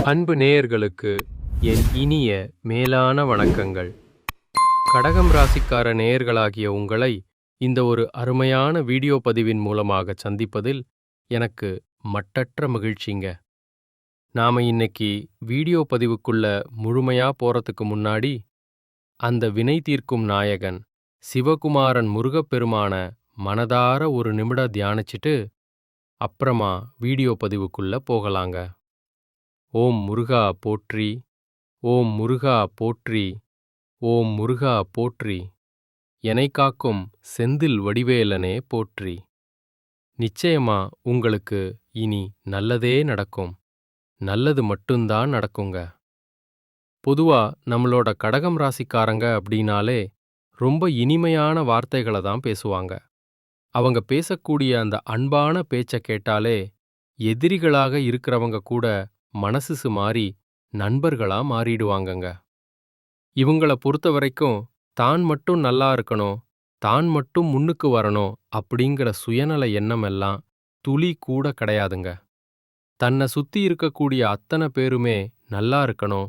அன்பு நேயர்களுக்கு என் இனிய மேலான வணக்கங்கள். கடகம் ராசிக்கார நேயர்களாகிய உங்களை இந்த ஒரு அருமையான வீடியோ பதிவின் மூலமாக சந்திப்பதில் எனக்கு மட்டற்ற மகிழ்ச்சிங்க. நாம இன்னைக்கு வீடியோ பதிவுக்குள்ள முழுமையா போறதுக்கு முன்னாடி அந்த வினை தீர்க்கும் நாயகன் சிவகுமாரன் முருகப்பெருமான மனதார ஒரு நிமிடம் தியானிச்சிட்டு அப்புறமா வீடியோ பதிவுக்குள்ள போகலாங்க. ஓம் முருகா போற்றி, ஓம் முருகா போற்றி, ஓம் முருகா போற்றி, எனை காக்கும் செந்தில் வடிவேலனே போற்றி. நிச்சயமா உங்களுக்கு இனி நல்லதே நடக்கும். நல்லது மட்டும்தான் நடக்குங்க. பொதுவா நம்மளோட கடகம் ராசிக்காரங்க அப்படின்னாலே ரொம்ப இனிமையான வார்த்தைகளை தான் பேசுவாங்க. அவங்க பேசக்கூடிய அந்த அன்பான பேச்சை கேட்டாலே எதிரிகளாக இருக்கிறவங்க கூட மனசு மாறி நண்பர்களா மாறிடுவாங்கங்க. இவங்கள பொறுத்த வரைக்கும் தான் மட்டும் நல்லா இருக்கணும், தான் மட்டும் முன்னுக்கு வரணும் அப்படிங்கிற சுயநல எண்ணம் எல்லாம் துளி கூட கிடையாதுங்க. தன்னை சுத்தி இருக்கக்கூடிய அத்தனை பேருமே நல்லா இருக்கணும்,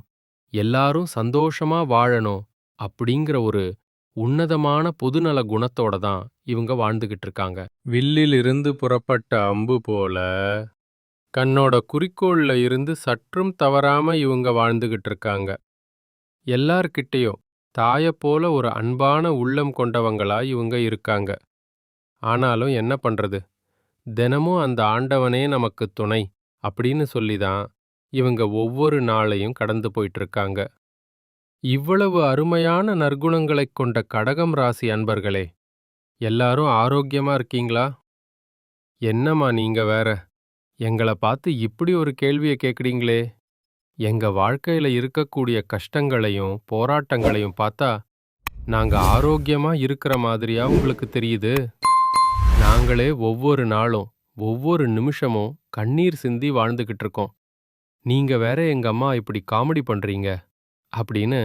எல்லாரும் சந்தோஷமா வாழணும் அப்படிங்கிற ஒரு உன்னதமான பொதுநல குணத்தோட தான் இவங்க வாழ்ந்துகிட்டு இருக்காங்க. வில்லிலிருந்து புறப்பட்ட அம்பு போல கண்ணோட குறிக்கோள்ல இருந்து சற்றும் தவறாம இவங்க வாழ்ந்துகிட்டு இருக்காங்க. எல்லார்கிட்டயும் தாயைப் போல ஒரு அன்பான உள்ளம் கொண்டவங்களா இவங்க இருக்காங்க. ஆனாலும் என்ன பண்றது, தினமும் அந்த ஆண்டவனே நமக்கு துணை அப்படின்னு சொல்லிதான் இவங்க ஒவ்வொரு நாளையும் கடந்து போயிட்டு இருக்காங்க. இவ்வளவு அருமையான நற்குணங்களைக் கொண்ட கடகம் ராசி அன்பர்களே, எல்லாரும் ஆரோக்கியமா இருக்கீங்களா? என்னம்மா நீங்க வேற, எங்களை பார்த்து இப்படி ஒரு கேள்வியை கேட்குறீங்களே. எங்க வாழ்க்கையில இருக்கக்கூடிய கஷ்டங்களையும் போராட்டங்களையும் பார்த்தா நாங்க ஆரோக்கியமா இருக்கிற மாதிரியா உங்களுக்கு தெரியுது? நாங்களே ஒவ்வொரு நாளும் ஒவ்வொரு நிமிஷமும் கண்ணீர் சிந்தி வாழ்ந்துகிட்டு இருக்கோம். நீங்க வேற எங்க அம்மா இப்படி காமெடி பண்றீங்க அப்படின்னு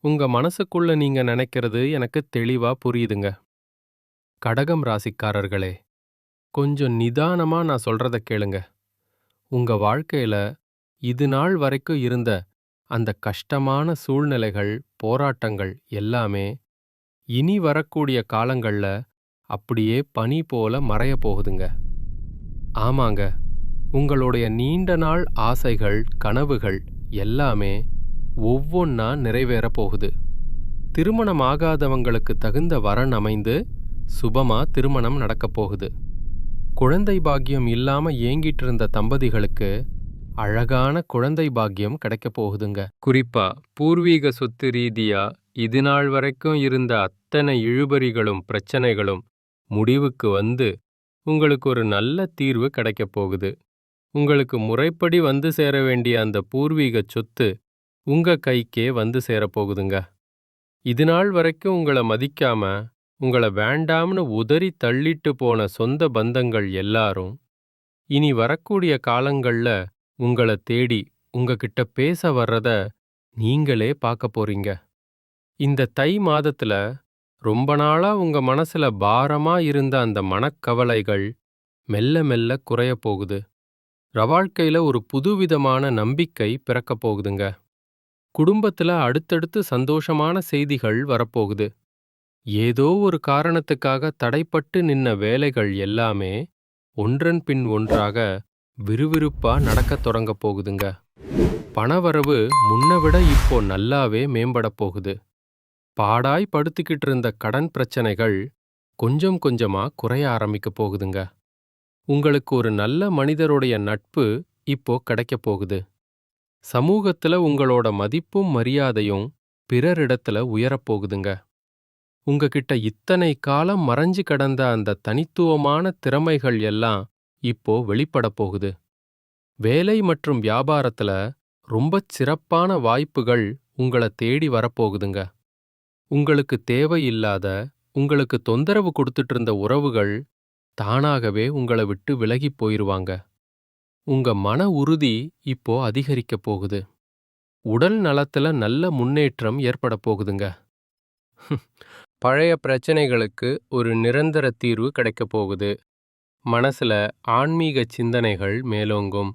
உங்க மனசுக்குள்ள நீங்க நினைக்கிறது எனக்கு தெளிவா புரியுதுங்க. கடகம் ராசிக்காரர்களே, கொஞ்சம் நிதானமா நான் சொல்றத கேளுங்க. உங்க வாழ்க்கையில இது நாள் வரைக்கும் இருந்த அந்த கஷ்டமான சூழ்நிலைகள், போராட்டங்கள் எல்லாமே இனி வரக்கூடிய காலங்கள்ல அப்படியே பனி போல மறைய போகுதுங்க. ஆமாங்க, உங்களுடைய நீண்ட நாள் ஆசைகள், கனவுகள் எல்லாமே ஒவ்வொன்னா நிறைவேற போகுது. திருமணம் ஆகாதவங்களுக்கு தகுந்த வரன் அமைந்து சுபமா திருமணம் நடக்கப் போகுது. குழந்தை பாக்கியம் இல்லாம ஏங்கிட்டு இருந்த தம்பதிகளுக்கு அழகான குழந்தை பாக்கியம் கிடைக்கப் போகுதுங்க. குறிப்பா பூர்வீக சொத்து ரீதியா இது நாள் வரைக்கும் இருந்த அத்தனை இழுபறிகளும் பிரச்சனைகளும் முடிவுக்கு வந்து உங்களுக்கு ஒரு நல்ல தீர்வு கிடைக்கப் போகுது. உங்களுக்கு முறைப்படி வந்து சேர வேண்டிய அந்த பூர்வீக சொத்து உங்க கைக்கே வந்து சேரப்போகுதுங்க. இது நாள் வரைக்கும் உங்களை மதிக்காம உங்களை வேண்டாம்னு உதறி தள்ளிட்டு போன சொந்த பந்தங்கள் எல்லாரும் இனி வரக்கூடிய காலங்கள்ல உங்களை தேடி உங்ககிட்ட பேச வர்றத நீங்களே பார்க்க போறீங்க. இந்த தை மாதத்துல ரொம்ப நாளா உங்க மனசுல பாரமா இருந்த அந்த மனக்கவலைகள் மெல்ல மெல்ல குறைய போகுது. வாழ்க்கையில ஒரு புதுவிதமான நம்பிக்கை பிறக்க போகுதுங்க. குடும்பத்துல அடுத்தடுத்து சந்தோஷமான செய்திகள் வரப்போகுது. ஏதோ ஒரு காரணத்துக்காக தடைப்பட்டு நின்ன வேலைகள் எல்லாமே ஒன்றன் பின் ஒன்றாக விறுவிறுப்பா நடக்கத் தொடங்க போகுதுங்க. பணவரவு முன்னவிட இப்போ நல்லாவே மேம்பட போகுது. பாடாய் படுத்திக்கிட்டு இருந்த கடன் பிரச்சனைகள் கொஞ்சம் கொஞ்சமா குறைய ஆரம்பிக்க போகுதுங்க. உங்களுக்கு ஒரு நல்ல மனிதருடைய நட்பு இப்போ கிடைக்க போகுது. சமூகத்துல உங்களோட மதிப்பும் மரியாதையும் பிறரிடத்துல உயரப்போகுதுங்க. உங்ககிட்ட இத்தனை காலம் மறைஞ்சு கிடந்த அந்த தனித்துவமான திறமைகள் எல்லாம் இப்போ வெளிப்பட போகுது. வேலை மற்றும் வியாபாரத்துல ரொம்பச் சிறப்பான வாய்ப்புகள் உங்களை தேடி வரப்போகுதுங்க. உங்களுக்கு தேவையில்லாத, உங்களுக்கு தொந்தரவு கொடுத்துட்டு இருந்த உறவுகள் தானாகவே உங்களை விட்டு விலகிப் போயிருவாங்க. உங்க மன உறுதி இப்போ அதிகரிக்கப் போகுது. உடல் நலத்துல நல்ல முன்னேற்றம் ஏற்பட போகுதுங்க. பழைய பிரச்சனைகளுக்கு ஒரு நிரந்தர தீர்வு கிடைக்கப் போகுது. மனசுல ஆன்மீக சிந்தனைகள் மேலோங்கும்.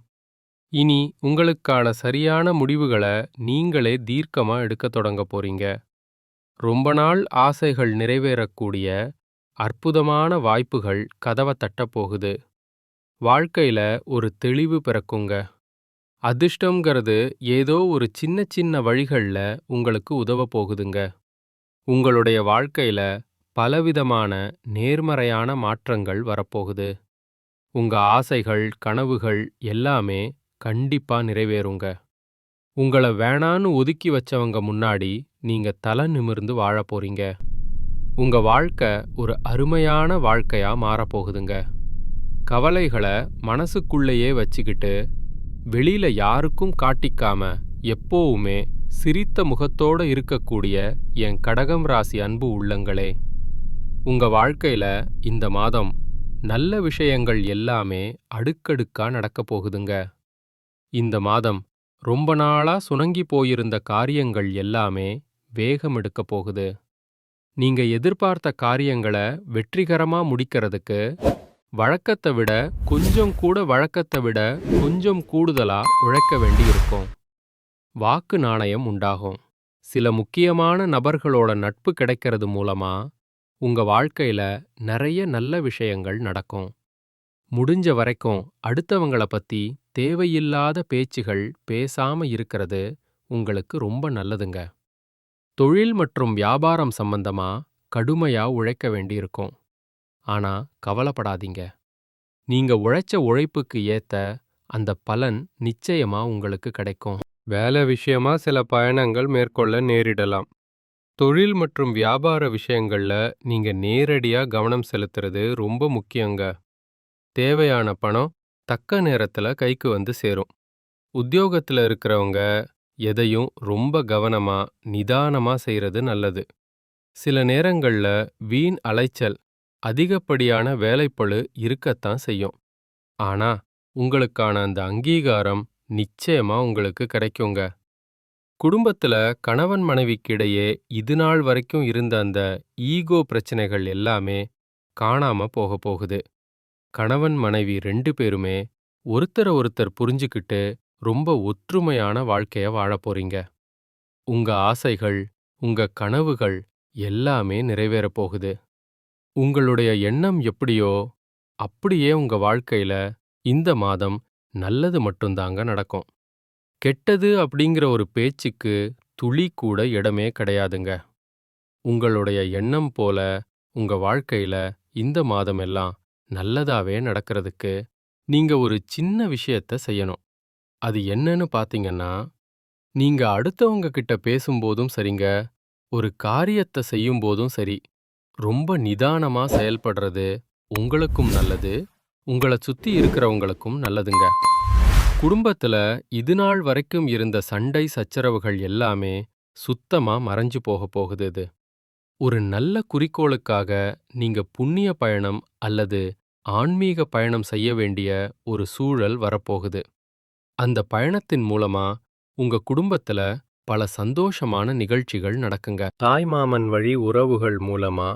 இனி உங்களுக்கான சரியான முடிவுகள நீங்களே தீர்க்கமா எடுக்கத் தொடங்கப் போறீங்க. ரொம்ப நாள் ஆசைகள் நிறைவேறக்கூடிய அற்புதமான வாய்ப்புகள் கதவ தட்டப் போகுது. வாழ்க்கையில ஒரு தெளிவு பிறக்குங்க. அதிர்ஷ்டம்ங்கிறது ஏதோ ஒரு சின்ன சின்ன வழிகள்ல உங்களுக்கு உதவப் போகுதுங்க. உங்களுடைய வாழ்க்கையில பலவிதமான நேர்மறையான மாற்றங்கள் வரப்போகுது. உங்க ஆசைகள், கனவுகள் எல்லாமே கண்டிப்பா நிறைவேறுங்க. உங்கள வேணான்னு ஒதுக்கி வச்சவங்க முன்னாடி நீங்க தல நிமிர்ந்து வாழப் போறீங்க. உங்க வாழ்க்கை ஒரு அருமையான வாழ்க்கையா மாறப்போகுதுங்க. கவலைகள மனசுக்குள்ளேயே வச்சுக்கிட்டு, வெளியில யாருக்கும் காட்டிக்காம, எப்போவுமே சிரித்த முகத்தோட இருக்கக்கூடிய என் கடகம் ராசி அன்பு உள்ளங்களே, உங்க வாழ்க்கையில இந்த மாதம் நல்ல விஷயங்கள் எல்லாமே அடுக்கடுக்கா நடக்கப் போகுதுங்க. இந்த மாதம் ரொம்ப நாளா சுணங்கி போயிருந்த காரியங்கள் எல்லாமே வேகம் எடுக்கப் போகுது. நீங்க எதிர்பார்த்த காரியங்கள வெற்றிகரமா முடிக்கிறதுக்கு வழக்கத்தை விட கொஞ்சம் கூடுதலா உழைக்க வேண்டியிருக்கும். வாக்கு நாணயம் உண்டாகும். சில முக்கியமான நபர்களோட நட்பு கிடைக்கிறது மூலமா உங்க வாழ்க்கையில நிறைய நல்ல விஷயங்கள் நடக்கும். முடிஞ்ச வரைக்கும் அடுத்தவங்கள பத்தி தேவையில்லாத பேச்சுகள் பேசாம இருக்கிறது உங்களுக்கு ரொம்ப நல்லதுங்க. தொழில் மற்றும் வியாபாரம் சம்பந்தமா கடுமையா உழைக்க வேண்டியிருக்கும். ஆனா கவலைப்படாதீங்க. நீங்க உழைச்ச உழைப்புக்கு ஏத்த அந்த பலன் நிச்சயமா உங்களுக்கு கிடைக்கும். வேலை விஷயமா சில பயணங்கள் மேற்கொள்ள நேரிடலாம். தொழில் மற்றும் வியாபார விஷயங்கள்ல நீங்க நேரடியா கவனம் செலுத்துறது ரொம்ப முக்கியங்க. தேவையான பணம் தக்க நேரத்துல கைக்கு வந்து சேரும். உத்தியோகத்துல இருக்கிறவங்க எதையும் ரொம்ப கவனமா, நிதானமா செய்யறது நல்லது. சில நேரங்கள்ல வீண் அலைச்சல், அதிகப்படியான வேலைப்பளு இருக்கத்தான் செய்யும். ஆனா உங்களுக்கான அந்த அங்கீகாரம் நிச்சயமா உங்களுக்கு கிடைக்குங்க. குடும்பத்துல கணவன் மனைவிக்கு இடையே இதுநாள் வரைக்கும் இருந்த அந்த ஈகோ பிரச்சனைகள் எல்லாமே காணாம போக போகுது. கணவன் மனைவி 2 பேருமே ஒருத்தர் புரிஞ்சுக்கிட்டு ரொம்ப ஒற்றுமையான வாழ்க்கைய வாழப் போறீங்க. உங்க ஆசைகள், உங்க கனவுகள் எல்லாமே நிறைவேறப் போகுது. உங்களுடைய எண்ணம் எப்படியோ அப்படியே உங்க வாழ்க்கையில இந்த மாதம் நல்லது மட்டும்தாங்க நடக்கும். கெட்டது அப்படிங்கிற ஒரு பேச்சுக்கு துளி கூட இடமே கிடையாதுங்க. உங்களுடைய எண்ணம் போல உங்க வாழ்க்கையில இந்த மாதம் எல்லாம் நல்லதாவே நடக்கிறதுக்கு நீங்க ஒரு சின்ன விஷயத்த செய்யணும். அது என்னன்னு பாத்தீங்கன்னா, நீங்க அடுத்தவங்க கிட்ட பேசும்போதும் சரிங்க, ஒரு காரியத்தை செய்யும் போதும் சரி, ரொம்ப நிதானமா செயல்படுறது உங்களுக்கும் நல்லது, உங்கள சுத்தி இருக்கிறவங்களுக்கும் நல்லதுங்க. குடும்பத்துல இதுநாள் வரைக்கும் இருந்த சண்டை சச்சரவுகள் எல்லாமே சுத்தமா மறைஞ்சு போக போகுது இது. ஒரு நல்ல குறிக்கோளுக்காக நீங்க புண்ணிய பயணம் அல்லது ஆன்மீக பயணம் செய்ய வேண்டிய ஒரு சூழல் வரப்போகுது. அந்த பயணத்தின் மூலமா உங்க குடும்பத்துல பல சந்தோஷமான நிகழ்ச்சிகள் நடக்குங்க. தாய்மாமன் வழி உறவுகள் மூலமா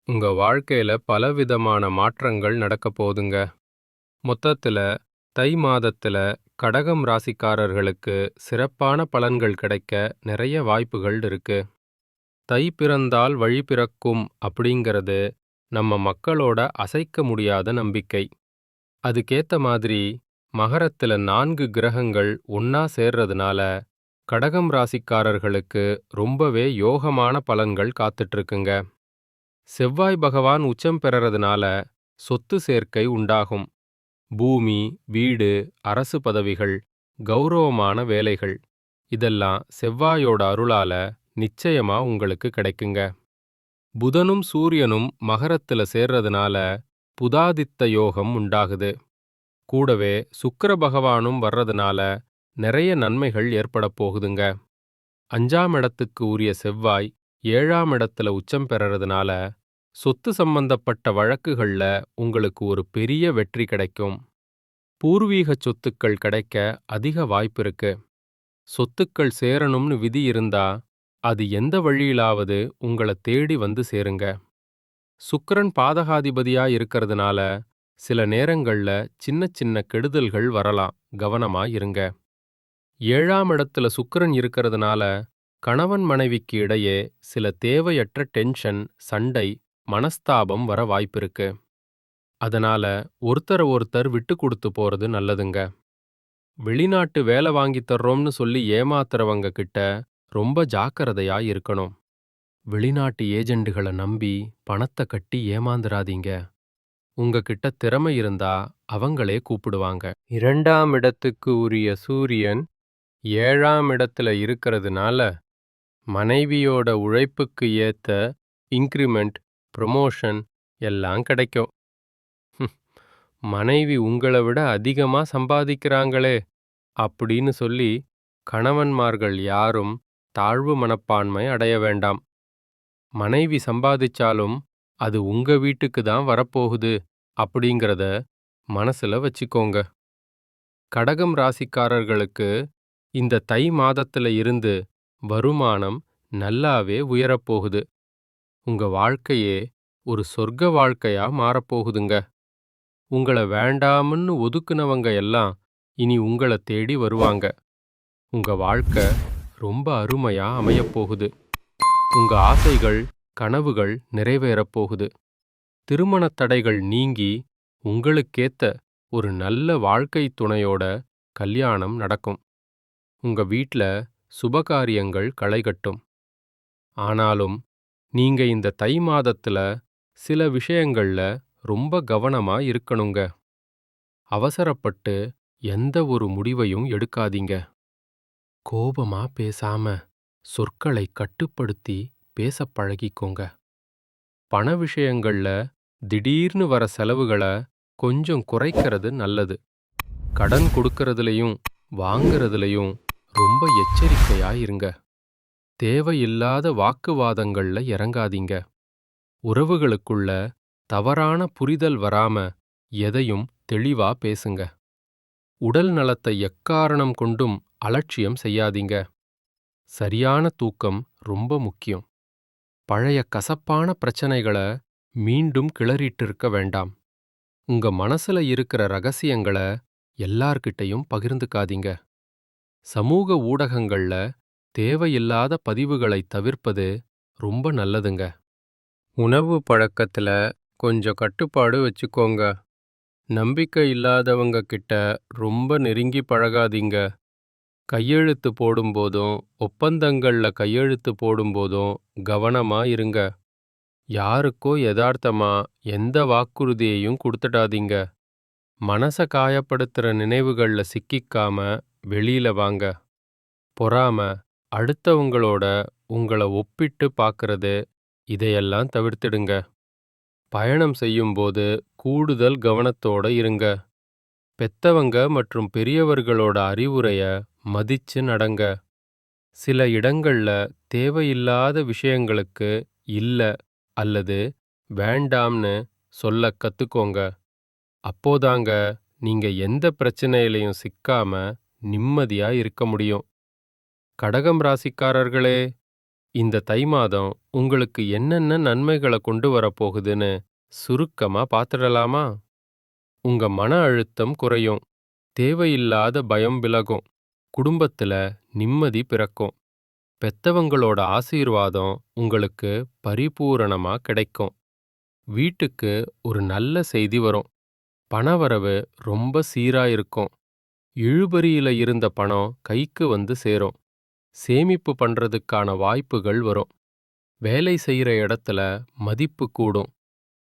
உங்க வாழ்க்கையில பலவிதமான மாற்றங்கள் நடக்க போகுதுங்க. மொத்தத்துல தை மாதத்துல கடகம் ராசிக்காரர்களுக்கு சிறப்பான பலன்கள் கிடைக்க நிறைய வாய்ப்புகள் இருக்கு. தை பிறந்தால் வழி பிறக்கும் அப்படிங்கிறது நம்ம மக்களோட அசைக்க முடியாத நம்பிக்கை. அதுக்கேத்த மாதிரி மகரத்துல 4 கிரகங்கள் ஒன்னா சேர்றதுனால கடகம் ராசிக்காரர்களுக்கு ரொம்பவே யோகமான பலன்கள் காத்துட்டு இருக்குங்க. செவ்வாய் பகவான் உச்சம் பெறறதுனால சொத்து சேர்க்கை உண்டாகும். பூமி, வீடு, அரசு பதவிகள், கௌரவமான வேலைகள் இதெல்லாம் செவ்வாயோட அருளால நிச்சயமா உங்களுக்கு கிடைக்குங்க. புதனும் சூரியனும் மகரத்துல சேர்றதுனால புதாதித்த யோகம் உண்டாகுது. கூடவே சுக்கிர பகவானும் வர்றதுனால நிறைய நன்மைகள் ஏற்படப் போகுதுங்க. 5ஆம் இடத்துக்கு உரிய செவ்வாய் 7ஆம் இடத்துல உச்சம் பெறறதுனால சொத்து சம்பந்தப்பட்ட வழக்குகள்ல உங்களுக்கு ஒரு பெரிய வெற்றி கிடைக்கும். பூர்வீக சொத்துக்கள் கிடைக்க அதிக வாய்ப்பிருக்கு. சொத்துக்கள் சேரணும்னு விதி இருந்தா அது எந்த வழியிலாவது உங்கள தேடி வந்து சேருங்க. சுக்கிரன் பாதகாதிபதியா இருக்கிறதுனால சில நேரங்கள்ல சின்ன சின்ன கெடுதல்கள் வரலாம், கவனமா இருங்க. 7ஆம் இடத்துல சுக்கிரன் இருக்கிறதுனால கணவன் மனைவிக்கு இடையே சில தேவையற்ற டென்ஷன், சண்டை, மனஸ்தாபம் வர வாய்ப்பிருக்கு. அதனால ஒருத்தர ஒருத்தர் விட்டு கொடுத்து போறது நல்லதுங்க. வெளிநாட்டு வேலை வாங்கி தர்றோம்னு சொல்லி ஏமாத்துறவங்க கிட்ட ரொம்ப ஜாக்கிரதையா இருக்கணும். வெளிநாட்டு ஏஜெண்டுகளை நம்பி பணத்தை கட்டி ஏமாந்துராதீங்க. உங்ககிட்ட திறமை இருந்தா அவங்களே கூப்பிடுவாங்க. 2ஆம் இடத்துக்கு உரிய சூரியன் 7ஆம் இடத்துல இருக்கிறதுனால மனைவியோட உழைப்புக்கு ஏத்த இன்கிரிமெண்ட், ப்ரமோஷன் எல்லாம் கிடைக்கும். மனைவி உங்களை விட அதிகமா சம்பாதிக்கிறாங்களே அப்படின்னு சொல்லி கணவன்மார்கள் யாரும் தாழ்வு மனப்பான்மை அடைய வேண்டாம். மனைவி சம்பாதிச்சாலும் அது உங்க வீட்டுக்கு தான் வரப்போகுது அப்படிங்கிறத மனசுல வச்சுக்கோங்க. கடகம் ராசிக்காரர்களுக்கு இந்த தை மாதத்துல இருந்து வருமானம் நல்லாவே உயரப்போகுது. உங்க வாழ்க்கையே ஒரு சொர்க்க வாழ்க்கையா மாறப்போகுதுங்க. உங்களை வேண்டாம்னு ஒதுக்குனவங்க எல்லாம் இனி உங்களை தேடி வருவாங்க. உங்க வாழ்க்கை ரொம்ப அருமையா அமையப்போகுது. உங்க ஆசைகள், கனவுகள் நிறைவேறப் போகுது. திருமணத் தடைகள் நீங்கி உங்களுக்கேத்த ஒரு நல்ல வாழ்க்கை துணையோட கல்யாணம் நடக்கும். உங்க வீட்ல சுபகாரியங்கள் களைகட்டும். ஆனாலும் நீங்க இந்த தை மாதத்துல சில விஷயங்கள்ல ரொம்ப கவனமா இருக்கணுங்க. அவசரப்பட்டு எந்த ஒரு முடிவையும் எடுக்காதீங்க. கோபமா பேசாம சொற்களை கட்டுப்படுத்தி பேசப் பழகிக்கோங்க. பண விஷயங்கள்ல திடீர்னு வர செலவுகளை கொஞ்சம் குறைக்கிறது நல்லது. கடன் கொடுக்கறதுலயும் வாங்குறதுலயும் ரொம்ப எச்சரிக்கையா இருங்க. தேவையில்லாத வாக்குவாதங்கள்ல இறங்காதீங்க. உறவுகளுக்குள்ள தவறான புரிதல் வராம எதையும் தெளிவா பேசுங்க. உடல் நலத்தை எக்காரணம் கொண்டும் அலட்சியம் செய்யாதீங்க. சரியான தூக்கம் ரொம்ப முக்கியம். பழைய கசப்பான பிரச்சனைகளை மீண்டும் கிளறிட்டிருக்க வேண்டாம். உங்க மனசுல இருக்கிற ரகசியங்களை எல்லார்கிட்டையும் பகிர்ந்துக்காதீங்க. சமூக ஊடகங்கள்ல தேவையில்லாத பதிவுகளை தவிர்ப்பது ரொம்ப நல்லதுங்க. உணவு பழக்கத்துல கொஞ்சம் கட்டுப்பாடு வச்சுக்கோங்க. நம்பிக்கை இல்லாதவங்க கிட்ட ரொம்ப நெருங்கி பழகாதீங்க. கையெழுத்து போடும்போதும் ஒப்பந்தங்கள்ல கையெழுத்து போடும்போதும் கவனமா இருங்க. யாருக்கோ யதார்த்தமா எந்த வாக்குறுதியையும் கொடுத்துடாதீங்க. மனச காயப்படுத்துற நினைவுகள்ல சிக்கிக்காம வெளியில வாங்க. பொறாம, அடுத்தவங்களோட உங்கள ஒப்பிட்டு பார்க்கறது இதையெல்லாம் தவிர்த்திடுங்க. பயணம் செய்யும்போது கூடுதல் கவனத்தோட இருங்க. பெத்தவங்க மற்றும் பெரியவர்களோட அறிவுரைய மதிச்சு நடங்க. சில இடங்கள்ல தேவையில்லாத விஷயங்களுக்கு இல்ல அல்லது வேண்டாம்னு சொல்ல கத்துக்கோங்க. அப்போதாங்க நீங்க எந்த பிரச்சனையிலையும் சிக்காம நிம்மதியா இருக்க முடியும். கடகம் ராசிக்காரர்களே, இந்த தை மாதம் உங்களுக்கு என்னென்ன நன்மைகளை கொண்டு வரப்போகுதுன்னு சுருக்கமா பார்த்துடலாமா? உங்க மன அழுத்தம் குறையும். தேவையில்லாத பயம் விலகும். குடும்பத்துல நிம்மதி பிறக்கும். பெத்தவங்களோட ஆசீர்வாதம் உங்களுக்கு பரிபூரணமா கிடைக்கும். வீட்டுக்கு ஒரு நல்ல செய்தி வரும். பணவரவு ரொம்ப சீரா இருக்கும். இழுபறியில இருந்த பணம் கைக்கு வந்து சேரும். சேமிப்பு பண்றதுக்கான வாய்ப்புகள் வரும். வேலை செய்யற இடத்துல மதிப்பு கூடும்.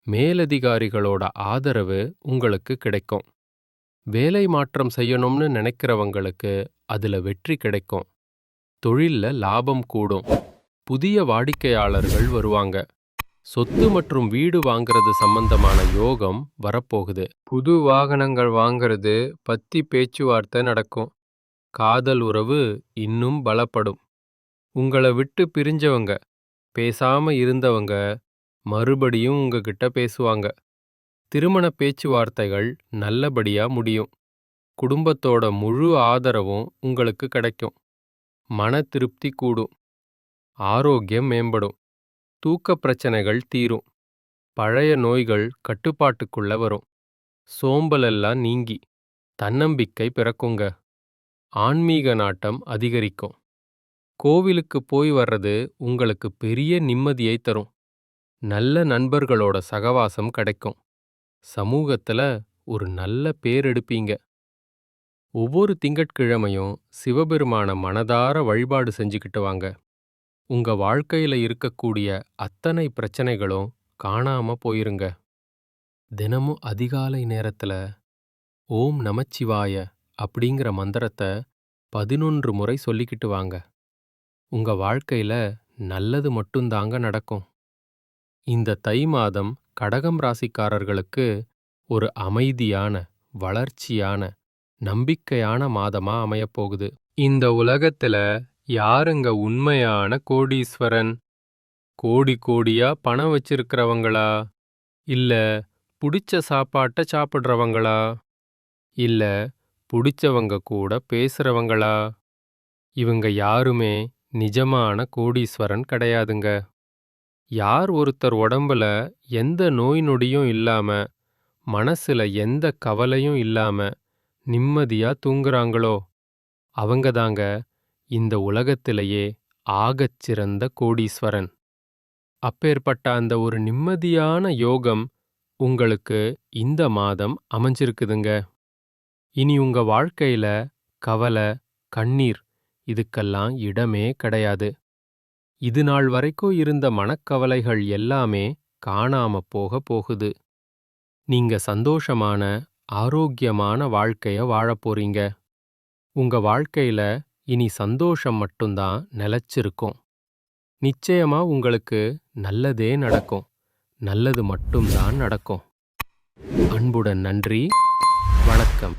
மேலதிகாரிகளோட ஆதரவு உங்களுக்கு கிடைக்கும். வேலை மாற்றம் செய்யணும்னு நினைக்கிறவங்களுக்கு அதுல வெற்றி கிடைக்கும். தொழில்ல லாபம் கூடும். புதிய வாடிக்கையாளர்கள் வருவாங்க. சொத்து மற்றும் வீடு வாங்குறது சம்பந்தமான யோகம் வரப்போகுது. புது வாகனங்கள் வாங்குறது பத்தி பேச்சுவார்த்தை நடக்கும். காதல் உறவு இன்னும் பலப்படும். உங்களை விட்டு பிரிஞ்சவங்க, பேசாம இருந்தவங்க மறுபடியும் உங்ககிட்ட பேசுவாங்க. திருமண பேச்சுவார்த்தைகள் நல்லபடியா முடியும். குடும்பத்தோட முழு ஆதரவும் உங்களுக்கு கிடைக்கும். மன திருப்தி கூடும். ஆரோக்கியம் மேம்படும். தூக்க பிரச்சனைகள் தீரும். பழைய நோய்கள் கட்டுப்பாட்டுக்குள்ள வரும். சோம்பலெல்லாம் நீங்கி தன்னம்பிக்கை பிறக்குங்க. ஆன்மீக நாட்டம் அதிகரிக்கும். கோவிலுக்கு போய் வர்றது உங்களுக்கு பெரிய நிம்மதியை தரும். நல்ல நண்பர்களோட சகவாசம் கிடைக்கும். சமூகத்துல ஒரு நல்ல பேர் எடுப்பீங்க. ஒவ்வொரு திங்கட்கிழமையும் சிவபெருமான மனதார வழிபாடு செஞ்சுக்கிட்டு வாங்க. உங்க வாழ்க்கையில இருக்கக்கூடிய அத்தனை பிரச்சனைகளும் காணாம போயிருங்க. தினமும் அதிகாலை நேரத்துல ஓம் நமச்சிவாய அப்படிங்கிற மந்திரத்தை 11 முறை சொல்லிக்கிட்டு வாங்க. உங்க வாழ்க்கையில நல்லது மட்டும்தாங்க நடக்கும். இந்த தை மாதம் கடகம் ராசிக்காரர்களுக்கு ஒரு அமைதியான, வளர்ச்சியான, நம்பிக்கையான மாதமா அமையப்போகுது. இந்த உலகத்துல யாருங்க உண்மையான கோடீஸ்வரன்? கோடி கோடியா பணம் வச்சிருக்கிறவங்களா? இல்ல புடிச்ச சாப்பாட்ட சாப்பிடுறவங்களா? இல்ல புடிச்சவங்க கூட பேசுறவங்களா? இவங்க யாருமே நிஜமான கோடீஸ்வரன் கிடையாதுங்க. யார் ஒருத்தர் உடம்புல எந்த நோய் நொடியும் இல்லாம, மனசுல எந்த கவலையும் இல்லாம நிம்மதியா தூங்குறாங்களோ அவங்கதாங்க இந்த உலகத்திலேயே ஆகச் சிறந்த கோடீஸ்வரன். அப்பேற்பட்ட அந்த ஒரு நிம்மதியான யோகம் உங்களுக்கு இந்த மாதம் அமைஞ்சிருக்குதுங்க. இனி உங்க வாழ்க்கையில கவலை, கண்ணீர் இதுக்கெல்லாம் இடமே கிடையாது. இது நாள் வரைக்கும் இருந்த மனக்கவலைகள் எல்லாமே காணாம போக போகுது. நீங்க சந்தோஷமான, ஆரோக்கியமான வாழ்க்கைய வாழப் போறீங்க. உங்க வாழ்க்கையில இனி சந்தோஷம் மட்டும்தான் நிலைச்சிருக்கும். நிச்சயமா உங்களுக்கு நல்லதே நடக்கும். நல்லது மட்டும்தான் நடக்கும். அன்புடன் நன்றி. வணக்கம்.